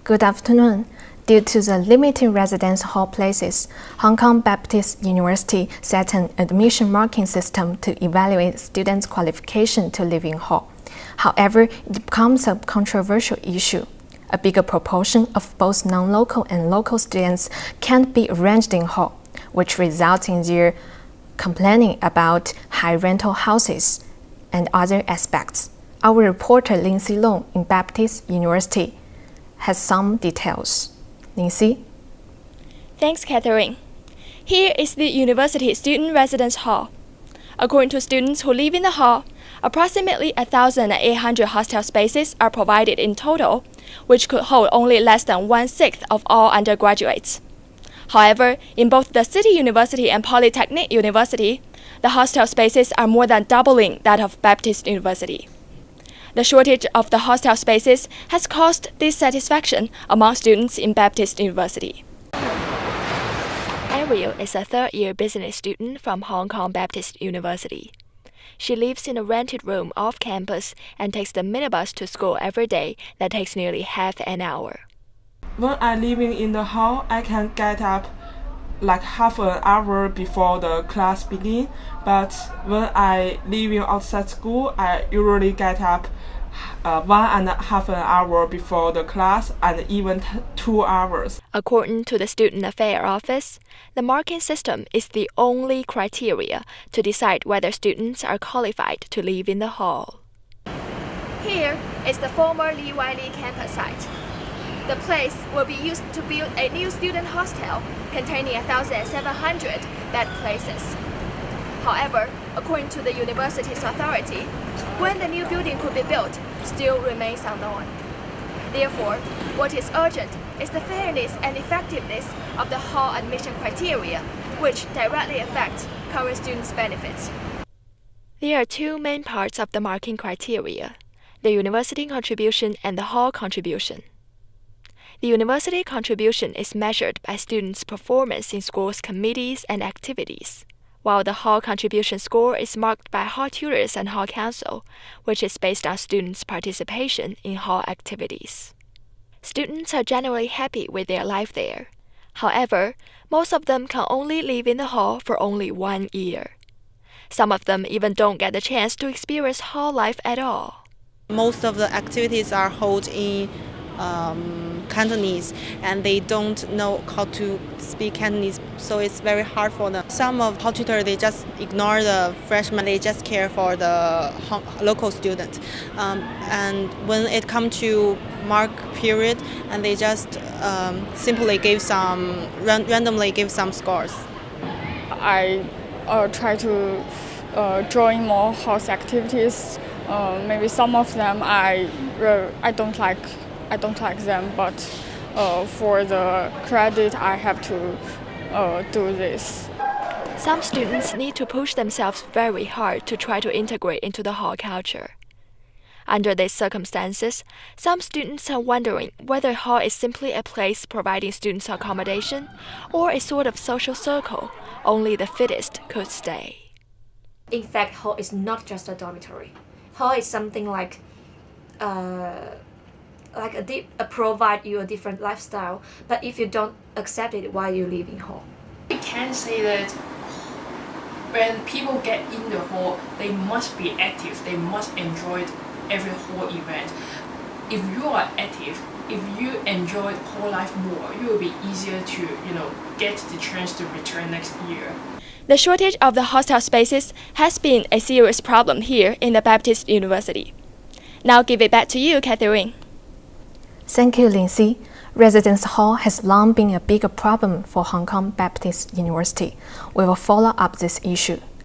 Good afternoon. Due to the limited residence hall places, Hong Kong Baptist University set an admission marking system to evaluate students' qualification to live in hall. However, it becomes a controversial issue. A bigger proportion of both non-local and local students can't be arranged in hall, which results in their complaining about high rental houses and other aspects. Our reporter Lindsy in Baptist University has some details. Lindsy? Thanks, Catherine. Here is the University Student Residence Hall. According to students who live in the hall, approximately 1,800 hostel spaces are provided in total, which could hold only less than 1/6 of all undergraduates. However, in both the City University and Polytechnic University, the hostel spaces are more than doubling that of Baptist University. The shortage of the hostel spaces has caused dissatisfaction among students in Baptist University. Ariel is a third-year business student from Hong Kong Baptist University. She lives in a rented room off campus and takes the minibus to school every day that takes nearly half an hour. When I'm living in the hall, I can get up like half an hour before the class begins, but when I living outside school, I usually get up 1.5 hour before the class and even 2 hours. According to the Student Affairs Office, the marking system is the only criteria to decide whether students are qualified to live in the hall. Here is the former LI campus site. The place will be used to build a new student hostel containing 1,700 bed places. However, according to the university's authority, when the new building could be built still remains unknown. Therefore, what is urgent is the fairness and effectiveness of the hall admission criteria, which directly affect current students' benefits. There are two main parts of the marking criteria: the university contribution and the hall contribution. The university contribution is measured by students' performance in school's committees and activities, while the hall contribution score is marked by hall tutors and hall council, which is based on students' participation in hall activities. Students are generally happy with their life there. However, most of them can only live in the hall for only 1 year. Some of them even don't get the chance to experience hall life at all. Most of the activities are held in Cantonese, and they don't know how to speak Cantonese, so it's very hard for them. Some of hall tutors, they just ignore the freshmen, they just care for the local students. And when it comes to mark period, and they just simply give randomly give some scores. I try to join more house activities. Maybe some of them I don't like them, but for the credit I have to do this. Some students need to push themselves very hard to try to integrate into the hall culture. Under these circumstances, some students are wondering whether hall is simply a place providing students accommodation or a sort of social circle only the fittest could stay. In fact, hall is not just a dormitory. Hall is something like provide you a different lifestyle, but if you don't accept it, why you live in hall? We can say that when people get in the hall, they must be active, they must enjoy every hall event. If you are active, if you enjoy hall life more, it will be easier to get the chance to return next year. The shortage of the hostel spaces has been a serious problem here in the Baptist University. Now give it back to you, Catherine. Thank you, Lindsy. Residence hall has long been a bigger problem for Hong Kong Baptist University. We will follow up this issue.